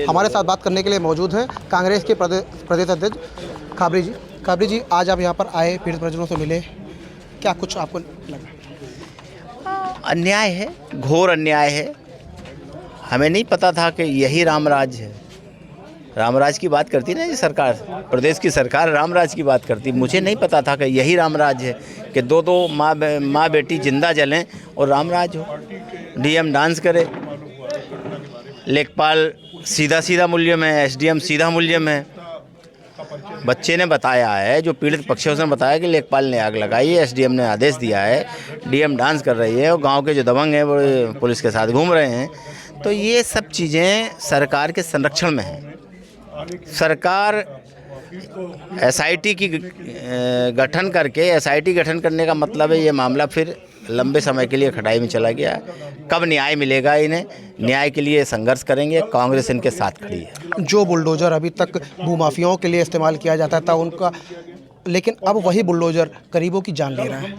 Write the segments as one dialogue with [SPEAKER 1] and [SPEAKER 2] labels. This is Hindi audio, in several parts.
[SPEAKER 1] हमारे साथ बात करने के लिए मौजूद हैं कांग्रेस के प्रदेश अध्यक्ष खाबरी जी। खाबरी जी, आज आप यहाँ पर आए, पीड़ित परिजनों से मिले, क्या कुछ आपको लगा?
[SPEAKER 2] अन्याय है, घोर अन्याय है। हमें नहीं पता था कि यही रामराज है। रामराज की बात करती ना ये सरकार, प्रदेश की सरकार रामराज की बात करती। मुझे नहीं पता था कि यही रामराज है कि दो माँ बेटी जिंदा जलें और रामराज हो। डीएम डांस करे, लेखपाल सीधा मुल्जिम है, एसडीएम सीधा मुल्जिम है। बच्चे ने बताया है, जो पीड़ित पक्ष है उसने बताया कि लेखपाल ने आग लगाई है, एसडीएम ने आदेश दिया है, डीएम डांस कर रही है और गांव के जो दबंग हैं वो पुलिस के साथ घूम रहे हैं। तो ये सब चीज़ें सरकार के संरक्षण में हैं। सरकार एसआईटी की गठन करके, एसआईटी गठन करने का मतलब है ये मामला फिर लंबे समय के लिए खटाई में चला गया। कब न्याय मिलेगा इन्हें, न्याय के लिए संघर्ष करेंगे। कांग्रेस इनके साथ खड़ी है।
[SPEAKER 1] जो बुलडोजर अभी तक भूमाफियाओं के लिए इस्तेमाल किया जाता था उनका, लेकिन अब वही बुलडोजर गरीबों की जान ले रहा है।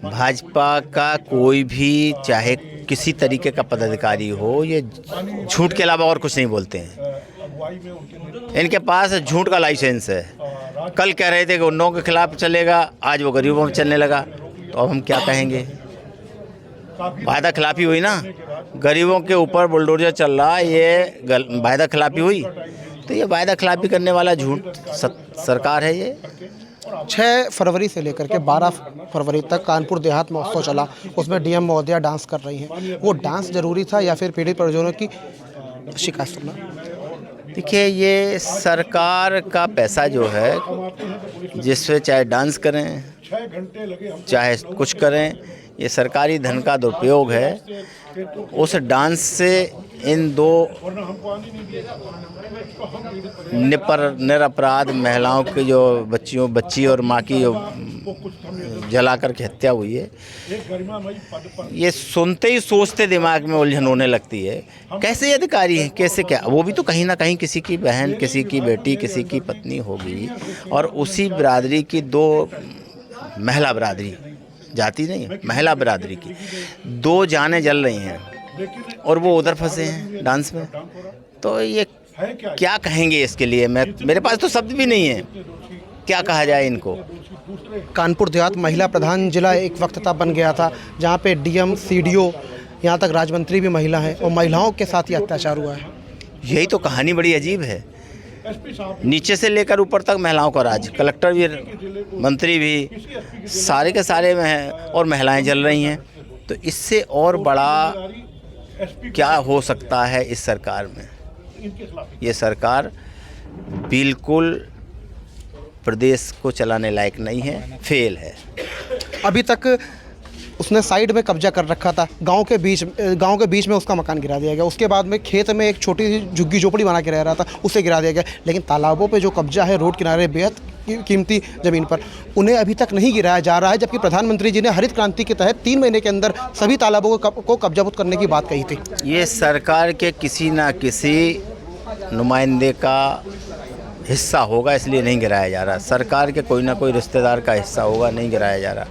[SPEAKER 2] भाजपा का कोई भी चाहे किसी तरीके का पदाधिकारी हो, ये झूठ के अलावा और कुछ नहीं बोलते हैं। इनके पास झूठ का लाइसेंस है। कल कह रहे थे कि उन लोगों के खिलाफ चलेगा, आज वो गरीबों में चलने लगा। तो अब हम क्या कहेंगे? वायदा खिलाफी हुई ना, गरीबों के ऊपर बुलडोजर चल रहा, ये वायदा खिलाफी हुई। तो ये वायदा खिलाफी करने वाला झूठ सरकार है। ये
[SPEAKER 1] 6 फरवरी से लेकर के 12 फरवरी तक कानपुर देहात महोत्सव चला, उसमें डीएम महोदया डांस कर रही हैं। वो डांस जरूरी था या फिर पीड़ित परिजनों की शिकायत सुनना?
[SPEAKER 2] देखिए, ये सरकार का पैसा जो है, जिससे चाहे डांस करें चाहे कुछ करें, ये सरकारी धन का दुरुपयोग है। उस डांस से इन दो निरपराध महिलाओं की जो बच्ची और माँ की जला करके हत्या हुई है, ये सुनते ही सोचते दिमाग में उलझन होने लगती है। कैसे अधिकारी हैं, कैसे क्या? वो भी तो कहीं ना कहीं किसी की बहन, किसी की बेटी, किसी की पत्नी होगी, और उसी बिरादरी की दो महिला बिरादरी, जाति नहीं है, महिला बिरादरी की 2 जानें जल रही हैं और वो उधर फंसे हैं डांस में। तो ये क्या कहेंगे इसके लिए? मेरे पास तो शब्द भी नहीं है, क्या कहा जाए इनको।
[SPEAKER 1] कानपुर देहात महिला प्रधान जिला एक वक्त था बन गया था, जहाँ पे डीएम, सीडीओ, यहाँ तक राजमंत्री भी महिला है, और महिलाओं के साथ ही अत्याचार हुआ है।
[SPEAKER 2] यही तो कहानी बड़ी अजीब है। नीचे से लेकर ऊपर तक महिलाओं का राज, कलेक्टर भी, मंत्री भी, सारे के सारे में हैं और महिलाएं जल रही हैं। तो इससे और बड़ा क्या हो सकता है इस सरकार में? ये सरकार बिल्कुल प्रदेश को चलाने लायक नहीं है, फेल है।
[SPEAKER 1] अभी तक उसने साइड में कब्जा कर रखा था, गांव के बीच में उसका मकान गिरा दिया गया। उसके बाद में खेत में एक छोटी सी झुग्गी झोपड़ी बना के रह रहा था, उसे गिरा दिया गया। लेकिन तालाबों पे जो कब्जा है, रोड किनारे बेहद कीमती ज़मीन पर, उन्हें अभी तक नहीं गिराया जा रहा है। जबकि प्रधानमंत्री जी ने हरित क्रांति के तहत 3 महीने के अंदर सभी तालाबों को कब्जामुक्त करने की बात कही थी।
[SPEAKER 2] ये सरकार के किसी ना किसी नुमाइंदे का हिस्सा होगा, इसलिए नहीं गिराया जा रहा। सरकार के कोई ना कोई रिश्तेदार का हिस्सा होगा, नहीं गिराया जा रहा।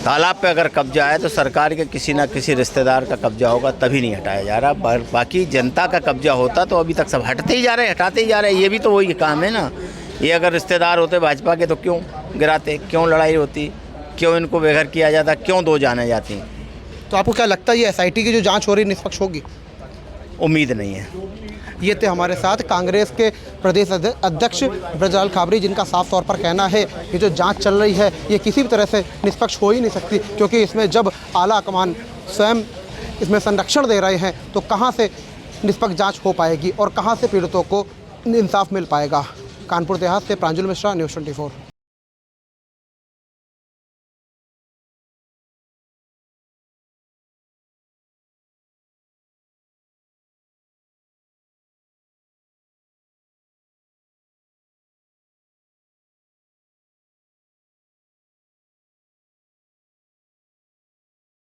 [SPEAKER 2] तालाब पे अगर कब्जा है तो सरकार के किसी ना किसी रिश्तेदार का कब्जा होगा, तभी नहीं हटाया जा रहा। बाकी जनता का कब्जा होता तो अभी तक सब हटते ही जा रहे, हटाते ही जा रहे। ये भी तो वही काम है ना। ये अगर रिश्तेदार होते भाजपा के तो क्यों गिराते, क्यों लड़ाई होती, क्यों इनको बेघर किया जाता, क्यों 2 जाने जाती?
[SPEAKER 1] तो आपको क्या लगता है ये एसआईटी की जो जाँच हो रही निष्पक्ष होगी?
[SPEAKER 2] उम्मीद नहीं है।
[SPEAKER 1] ये थे हमारे साथ कांग्रेस के प्रदेश अध्यक्ष ब्रजलाल खाबरी, जिनका साफ तौर पर कहना है कि जो जांच चल रही है ये किसी भी तरह से निष्पक्ष हो ही नहीं सकती, क्योंकि इसमें जब आला कमान स्वयं इसमें संरक्षण दे रहे हैं तो कहां से निष्पक्ष जांच हो पाएगी और कहां से पीड़ितों को इंसाफ मिल पाएगा। कानपुर देहात से प्रांजल मिश्रा, न्यूज़ 24।